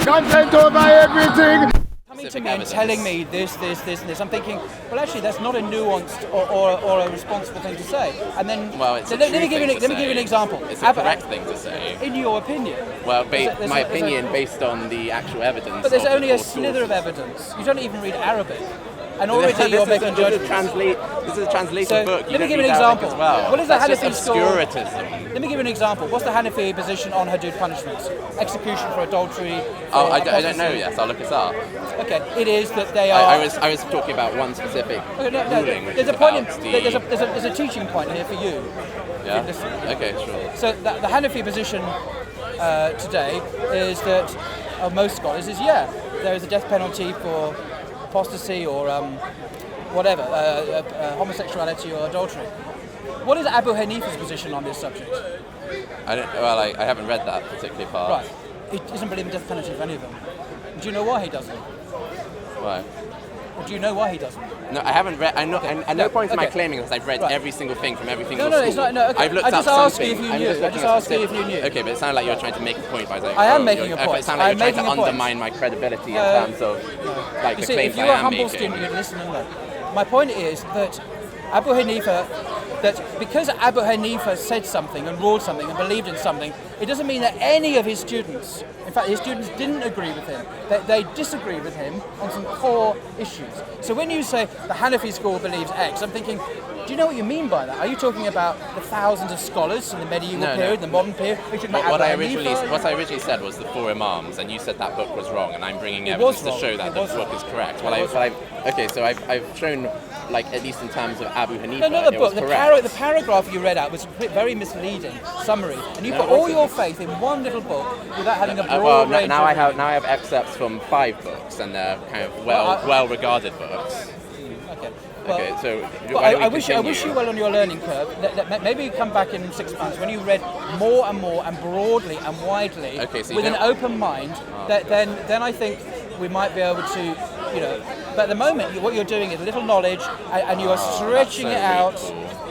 Content over everything. Coming to me and telling me this, and this, I'm thinking, well, actually, that's not a nuanced or a responsible thing to say. And then, well, it's let me give you an example. It's a correct thing to say. In your opinion. Well, my opinion based on the actual evidence. But there's only a slither of evidence. You don't even read Arabic. And already you're making judgments. This is a translated book. Let me give you an example. As well. What is the Hanafi school? Obscurantism. Let me give you an example. What's the Hanafi position on Hudud punishments? Execution for adultery. I don't know yet. I'll look it up. Okay, it is that they are. I was talking about one specific ruling. There's a point. There's a teaching point here for you. Yeah. Okay, sure. So the Hanafi position today is that of most scholars is there is a death penalty for apostasy or whatever, homosexuality or adultery. What is Abu Hanifa's position on this subject? I haven't read that particular part. Right. He doesn't believe in death penalty for any of them. Do you know why he doesn't? Why? Or do you know why he doesn't? No, I haven't read. At no point am I claiming that I've read every single thing from every single school. It's not. No, okay. I've looked I just up asked something. you if you knew. I just asked you if you knew. Okay, but it sounded like you were trying to make a point by saying. I am making a point. It sounded like you're trying to undermine my credibility in terms of like the claims I am making. If you were a humble student, you'd listen and learn. My point is that Abu Hanifa, that because Abu Hanifa said something and ruled something and believed in something, it doesn't mean that any of his students, in fact his students didn't agree with him, they disagree with him on some core issues. So when you say the Hanafi school believes X, I'm thinking, do you know what you mean by that? Are you talking about the thousands of scholars in the medieval period, the modern period? What I originally said was the 4 Imams, and you said that book was wrong, and I'm bringing evidence to show that the book is correct. So I've shown, like, at least in terms of Abu Hanifa, no, the book, correct. The paragraph you read out was a very misleading summary, and you put all your faith in one little book without having a broad range. Now I have excerpts from 5 books, and they're kind of well-regarded books. Well, okay, so I wish you well on your learning curve. Maybe come back in 6 months when you read more and more and broadly and widely with an open mind. Then I think we might be able to, But at the moment, what you're doing is little knowledge, and you are stretching it out,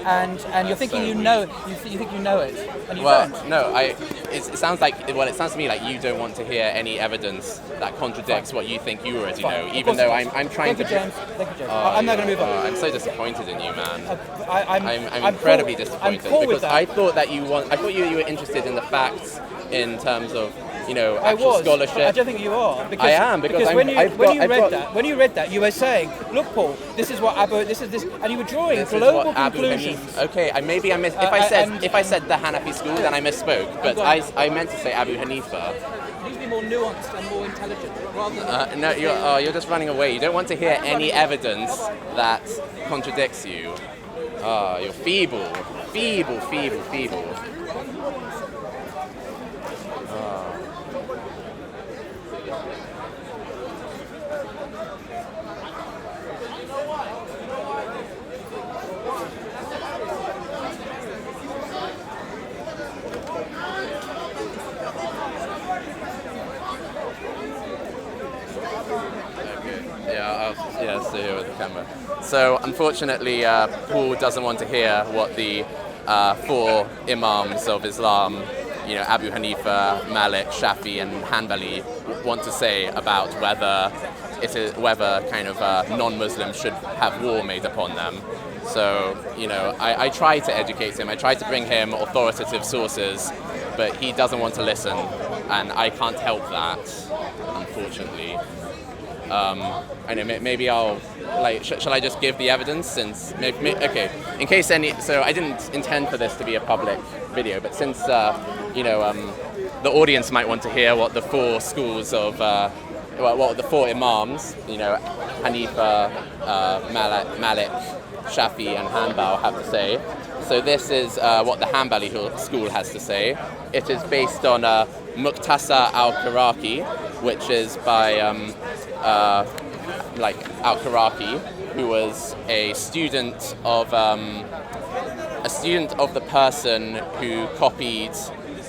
and you're thinking you know it, and you don't. No, it sounds to me like you don't want to hear any evidence that contradicts what you think you already know, even though I'm trying to. Thank you, James. I'm not going to move on. I'm so disappointed in you, man. I'm incredibly disappointed because I thought you were interested in the facts in terms of scholarship. I don't think you are. Because, I am because when you read that, you were saying, "Look, Paul, this is what Abu, this is this," and you were drawing global conclusions. Okay, maybe I missed. If I said the Hanafi school, then I misspoke. But I meant to say Abu Hanifa. It needs to be more nuanced and more intelligent, rather than. No, you're just running away. You don't want to hear any evidence that contradicts you. You're feeble. Stay here with the camera. So unfortunately, Paul doesn't want to hear what the 4 Imams of Islam, Abu Hanifa, Malik, Shafi, and Hanbali, want to say about whether kind of non-Muslims should have war made upon them. So I try to educate him. I try to bring him authoritative sources, but he doesn't want to listen, and I can't help that, unfortunately. I know. Maybe I'll shall I just give the evidence? Since okay, in case so I didn't intend for this to be a public video, but since the audience might want to hear what the 4 schools of what the 4 Imams, Hanifa, Malik, Shafi, and Hanbal have to say. So this is what the Hanbali school has to say. It is based on Muqtasa al-Karaki, which is by al-Karaki, who was a student of the person who copied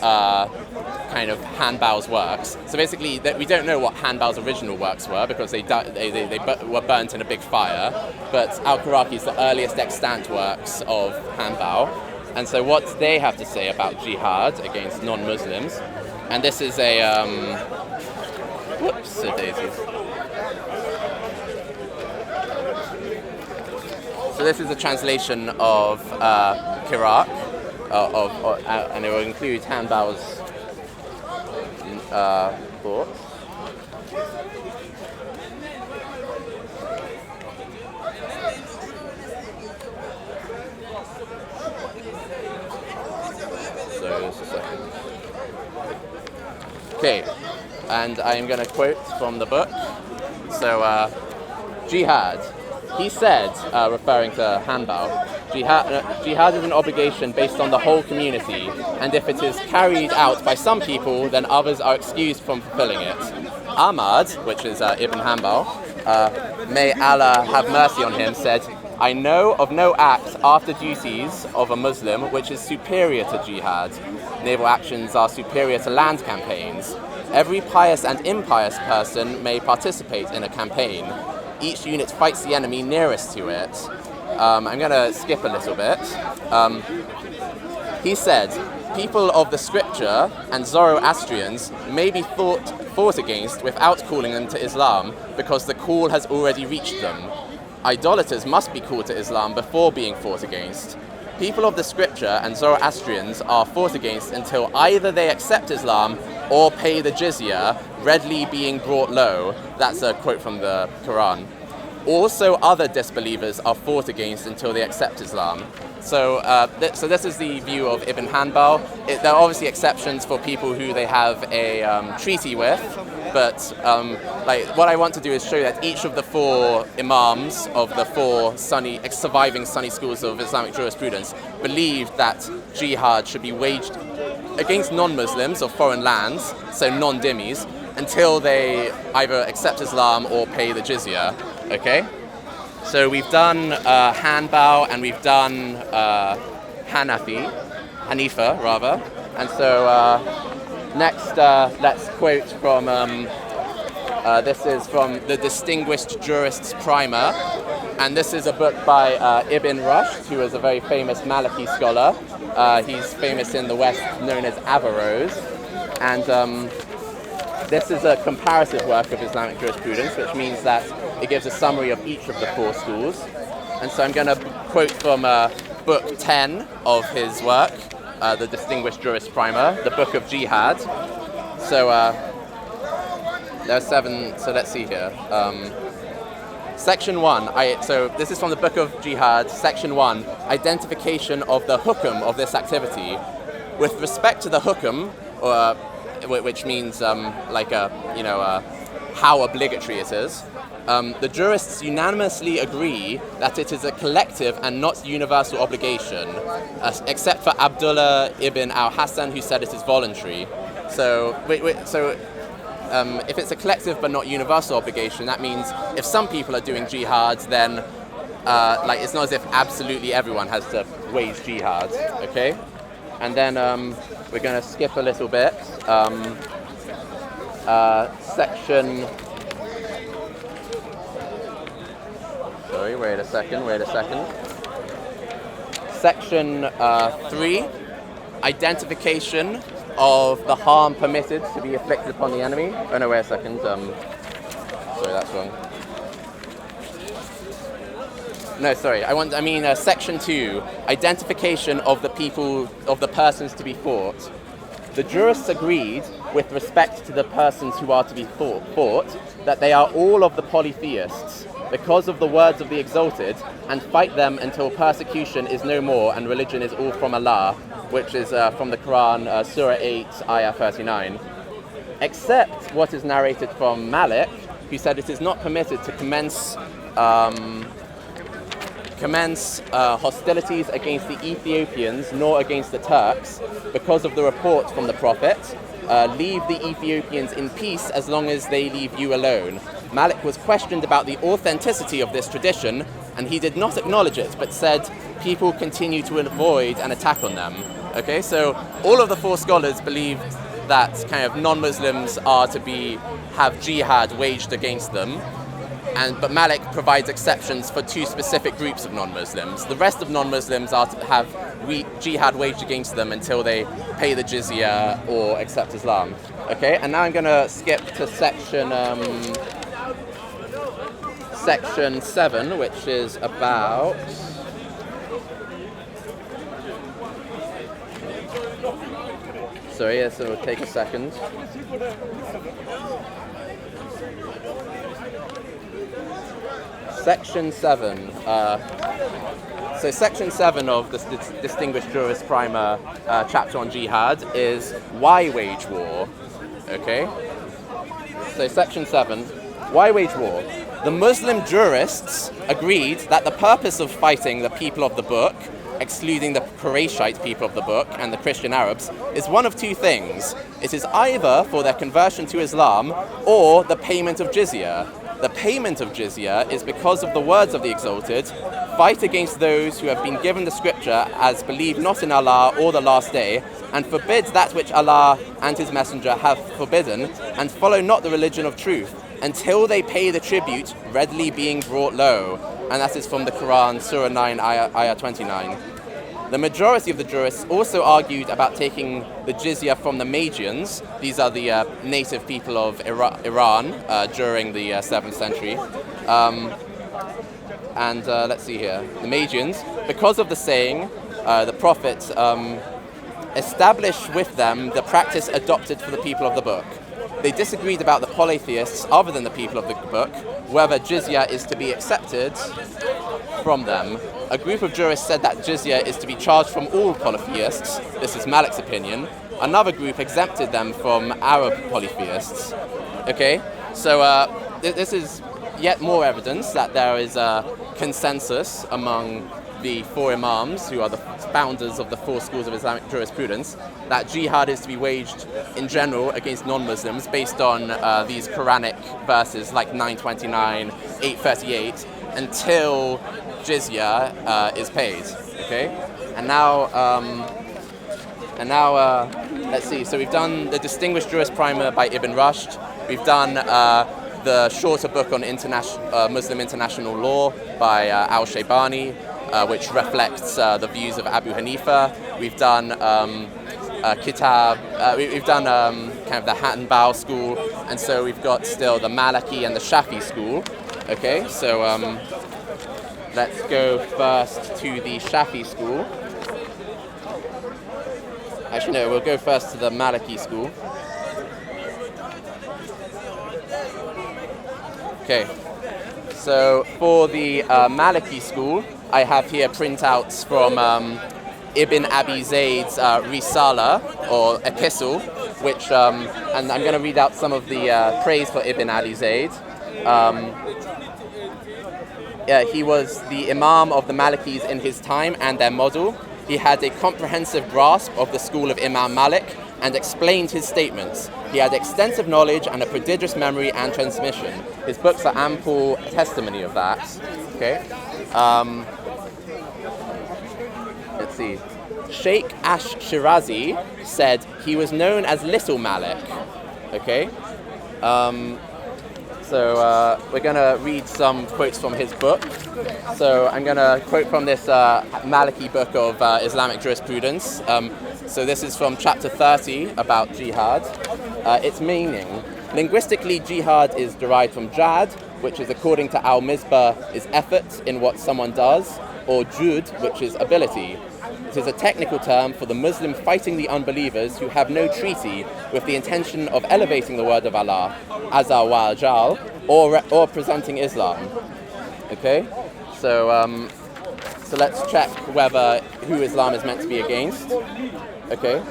kind of Hanbal's works. So basically, we don't know what Hanbal's original works were because they were burnt in a big fire. But al-Karaki is the earliest extant works of Hanbal, and so what they have to say about jihad against non-Muslims, and this is Whoops, daisies. So this is a translation of Qira'at, and it will include Hanbal's thoughts. So just a second. Okay, and I'm going to quote from the book. So, jihad. He said, referring to Hanbal, jihad is an obligation based on the whole community, and if it is carried out by some people, then others are excused from fulfilling it. Ahmad, which is Ibn Hanbal, may Allah have mercy on him, said, I know of no act after duties of a Muslim which is superior to jihad. Naval actions are superior to land campaigns. Every pious and impious person may participate in a campaign. Each unit fights the enemy nearest to it. I'm going to skip a little bit. He said, people of the scripture and Zoroastrians may be fought against without calling them to Islam because the call has already reached them. Idolaters must be called to Islam before being fought against. People of the scripture and Zoroastrians are fought against until either they accept Islam or pay the jizya, readily being brought low. That's a quote from the Quran. Also, other disbelievers are fought against until they accept Islam. So, so this is the view of Ibn Hanbal. There are obviously exceptions for people who they have a treaty with, but what I want to do is show that each of the four Imams of the four surviving Sunni schools of Islamic jurisprudence believed that jihad should be waged against non-Muslims of foreign lands, so non-dhimmis, until they either accept Islam or pay the jizya. Okay? So we've done Hanbal and we've done Hanifa rather. And so next let's quote from, this is from the Distinguished Jurist's Primer. And this is a book by Ibn Rushd, who is a very famous Maliki scholar. He's famous in the West, known as Averroes. And this is a comparative work of Islamic jurisprudence, which means that it gives a summary of each of the four schools. And so I'm going to quote from book 10 of his work, the Distinguished Jurist Primer, the Book of Jihad. So there are 7, so let's see here. Section 1, so this is from the Book of Jihad, Section 1, identification of the hukum of this activity. With respect to the hukum, which means how obligatory it is, the jurists unanimously agree that it is a collective and not universal obligation, except for Abdullah ibn al-Hassan, who said it is voluntary. So, if it's a collective but not universal obligation, that means if some people are doing jihad, then it's not as if absolutely everyone has to wage jihad. Okay, and then we're going to skip a little bit. Section. Sorry, wait a second. Section 3, identification of the harm permitted to be inflicted upon the enemy. Oh no, wait a second. Sorry, that's wrong. No, sorry. Section 2, identification of the persons to be fought. The jurists agreed, with respect to the persons who are to be fought, that they are all of the polytheists, because of the words of the Exalted, and fight them until persecution is no more and religion is all from Allah, which is from the Quran, Surah 8, Ayah 39. Except what is narrated from Malik, who said it is not permitted to commence hostilities against the Ethiopians nor against the Turks because of the report from the Prophet, leave the Ethiopians in peace as long as they leave you alone. Malik was questioned about the authenticity of this tradition, and he did not acknowledge it, but said people continue to avoid an attack on them. Okay, so all of the four scholars believe that kind of non-Muslims are to have jihad waged against them. but Malik provides exceptions for two specific groups of non-Muslims. The rest of non-Muslims are to have jihad waged against them until they pay the jizya or accept Islam. Okay, and now I'm going to skip to section 7, which is about... Sorry, yes, it will take a second. Section 7. So Section 7 of the Distinguished Jurist Primer chapter on jihad is why wage war. Okay? So Section 7, why wage war? The Muslim jurists agreed that the purpose of fighting the people of the book, excluding the Qurayshite people of the book and the Christian Arabs, is one of two things. It is either for their conversion to Islam or the payment of jizya. The payment of jizya is because of the words of the Exalted, fight against those who have been given the scripture as believe not in Allah or the last day, and forbid that which Allah and His Messenger have forbidden, and follow not the religion of truth, until they pay the tribute readily being brought low. And that is from the Quran, Surah 9, Ayah 29. The majority of the jurists also argued about taking the jizya from the Magians. These are the native people of Iran during the 7th century. Let's see here. The Magians, because of the saying, the Prophet established with them the practice adopted for the people of the book. They disagreed about the polytheists other than the people of the book, whether jizya is to be accepted from them. A group of jurists said that jizya is to be charged from all polytheists. This is Malik's opinion. Another group exempted them from Arab polytheists. Okay, so this is yet more evidence that there is a consensus among the four Imams, who are the founders of the four schools of Islamic jurisprudence, that jihad is to be waged in general against non-Muslims based on these Quranic verses like 929, 838, until jizya is paid. Okay, and now let's see. So we've done the Distinguished Jurist Primer by Ibn Rushd. We've done the shorter book on Muslim international law by Al-Shaybani, which reflects the views of Abu Hanifa. We've done we've done kind of the Hanbali school, and so we've got still the Maliki and the Shafi school. Okay, so let's go first to the Shafi school. Actually, no, we'll go first to the Maliki school. Okay, so for the Maliki school, I have here printouts from Ibn Abi Zayd's Risala, or Epistle, which, and I'm going to read out some of the praise for Ibn Abi Zayd. He was the Imam of the Malikis in his time and their model. He had a comprehensive grasp of the school of Imam Malik and explained his statements. He had extensive knowledge and a prodigious memory and transmission. His books are ample testimony of that. Okay. Let's see. Sheikh Ash-Shirazi said he was known as Little Malik. Okay. So we're going to read some quotes from his book. So I'm going to quote from this Maliki book of Islamic jurisprudence. So this is from chapter 30 about jihad. Its meaning. Linguistically, jihad is derived from jad, which is, according to Al-Misbah, is effort in what someone does, or jud, which is ability. It is a technical term for the Muslim fighting the unbelievers who have no treaty with the intention of elevating the word of Allah, Azza wa Jal, or presenting Islam. Okay, so let's check who Islam is meant to be against. Okay,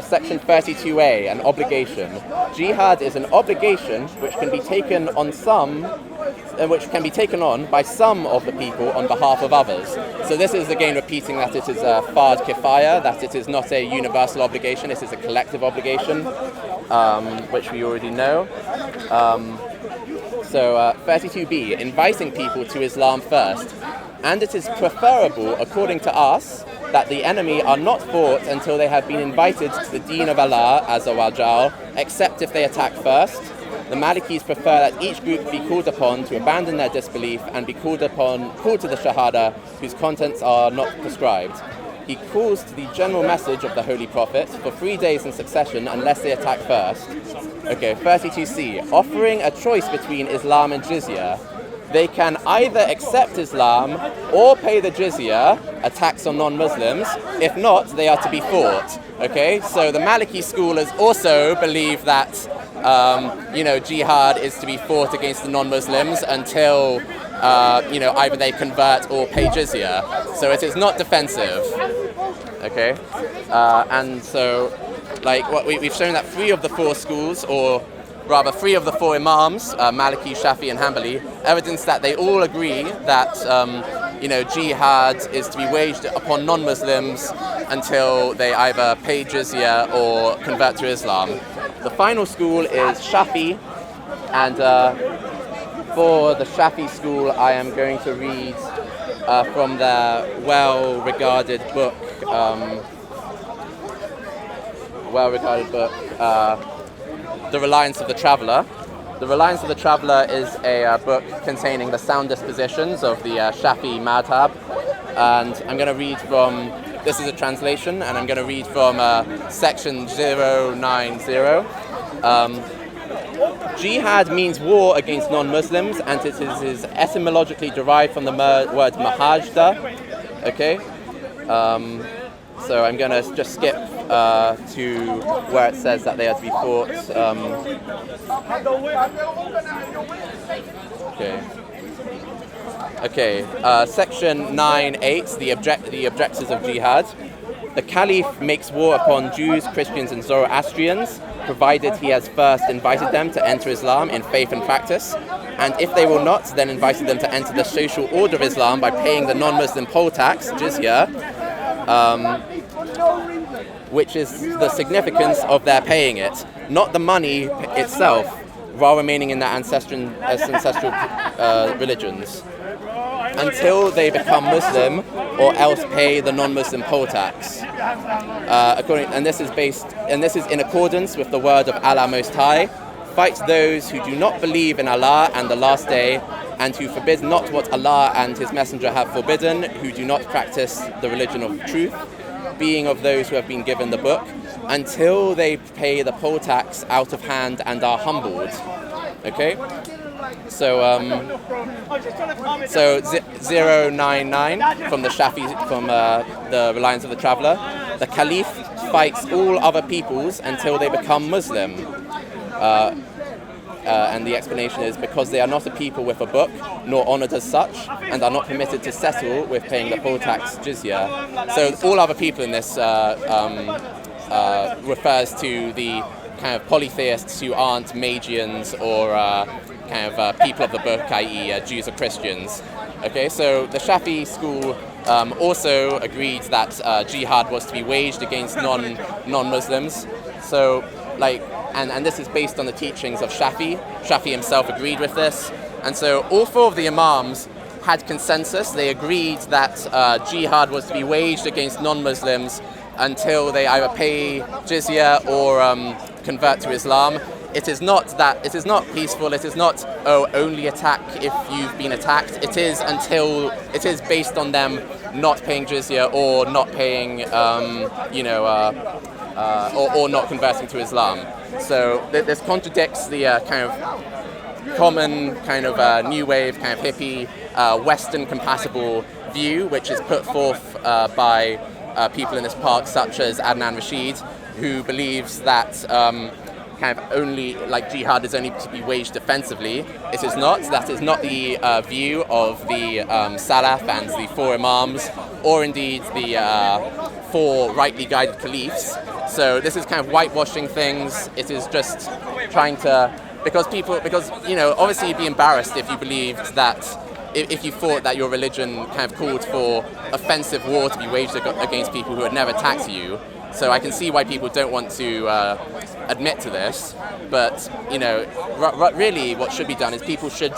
section 32a, an obligation. Jihad is an obligation which can be taken on by some of the people on behalf of others. So this is again repeating that it is a fard kifaya, that it is not a universal obligation, it is a collective obligation, which we already know. So 32b, inviting people to Islam first. And it is preferable, according to us, that the enemy are not fought until they have been invited to the deen of Allah, Azza wa Jal, except if they attack first. The Malikis prefer that each group be called upon to abandon their disbelief and be called to the Shahada, whose contents are not prescribed. He calls to the general message of the Holy Prophet for 3 days in succession unless they attack first. Okay, 32c. Offering a choice between Islam and jizya, they can either accept Islam or pay the jizya, a tax on non-Muslims. If not, they are to be fought. Okay, so the Maliki scholars also believe that jihad is to be fought against the non-Muslims until either they convert or pay jizya. So it is not defensive. Okay, and so we've shown that 3 of the 4 schools, or rather 3 of the 4 Imams, Maliki, Shafi and Hanbali, evidence that they all agree that jihad is to be waged upon non-Muslims until they either pay jizya or convert to Islam. The final school is Shafi, and for the Shafi school I am going to read from their well-regarded book, The Reliance of the Traveller. The Reliance of the Traveller is a book containing the sound dispositions of the Shafi Madhhab, and I'm going to read from, this is a translation, and I'm going to read from section 090. Jihad means war against non-Muslims, and it is etymologically derived from the word mahajda. Okay? So I'm going to just skip to where it says that they are to be fought. Section 9.8, the objectives of jihad. The Caliph makes war upon Jews, Christians and Zoroastrians, provided he has first invited them to enter Islam in faith and practice, and if they will not, then invited them to enter the social order of Islam by paying the non-Muslim poll tax, jizya, which is the significance of their paying it, not the money itself, while remaining in their ancestral religions, until they become Muslim or else pay the non-Muslim poll tax. This is in accordance with the word of Allah Most High. Fight those who do not believe in Allah and the last day, and who forbid not what Allah and His Messenger have forbidden, who do not practice the religion of truth, being of those who have been given the book, until they pay the poll tax out of hand and are humbled. Okay? So 099 from the Shafi, from the Reliance of the Traveller. The Caliph fights all other peoples until they become Muslim. And the explanation is because they are not a people with a book, nor honoured as such, and are not permitted to settle with paying the poll tax jizya. So all other people in this refers to the kind of polytheists who aren't Magians or people of the book, i.e. Jews or Christians. Okay, so the Shafi school also agreed that jihad was to be waged against non-Muslims. So, and this is based on the teachings of Shafi. Shafi himself agreed with this. And so all 4 of the Imams had consensus. They agreed that jihad was to be waged against non-Muslims until they either pay jizya or convert to Islam. It is not peaceful. It is not, only attack if you've been attacked. It is based on them not paying jizya or not paying, or not converting to Islam. So this contradicts the kind of common kind of new wave, kind of hippie, Western compatible view, which is put forth by people in this park, such as Adnan Rashid, who believes that kind of only jihad is only to be waged defensively. It is not. That is not the view of the Salaf and the 4 Imams, or indeed the 4 rightly guided caliphs. So this is kind of whitewashing things. It is just trying to, because obviously you'd be embarrassed if you believed that, if you thought that your religion kind of called for offensive war to be waged against people who had never attacked you. So I can see why people don't want to admit to this, but really what should be done is people should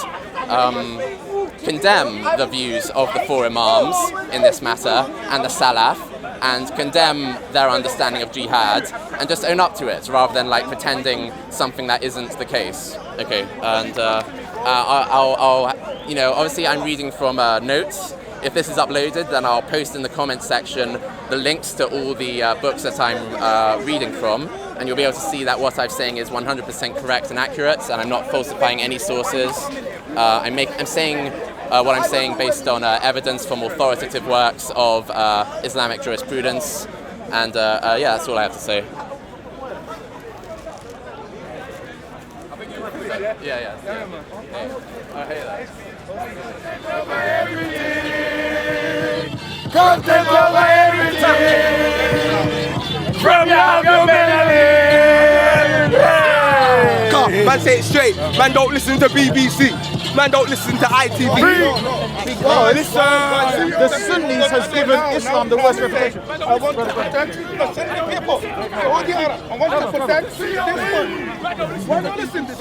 condemn the views of the 4 Imams in this matter and the Salaf, and condemn their understanding of jihad and just own up to it rather than like pretending something that isn't the case. Okay, and I'll you know, obviously I'm reading from notes. If this is uploaded, then I'll post in the comments section the links to all the books that I'm reading from, and you'll be able to see that what I'm saying is 100% correct and accurate, and I'm not falsifying any sources. I'm saying what I'm saying based on evidence from authoritative works of Islamic jurisprudence, and yeah, that's all I have to say. Yeah. I hear that. Content over everything. From your God, man, say it straight. Man, don't listen to BBC. Man, don't listen to ITV. Oh, listen. The Sunnis has given Islam the worst reputation. I want to protect the people. Why not listen to this?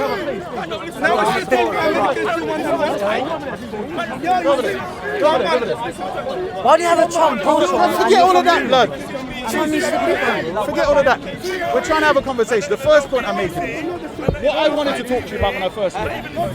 Why do you have a Trump culture? Forget all of that, blood. Forget all of that. We're trying to have a conversation. The first point I'm making, what I wanted to talk to you about when I first met you, what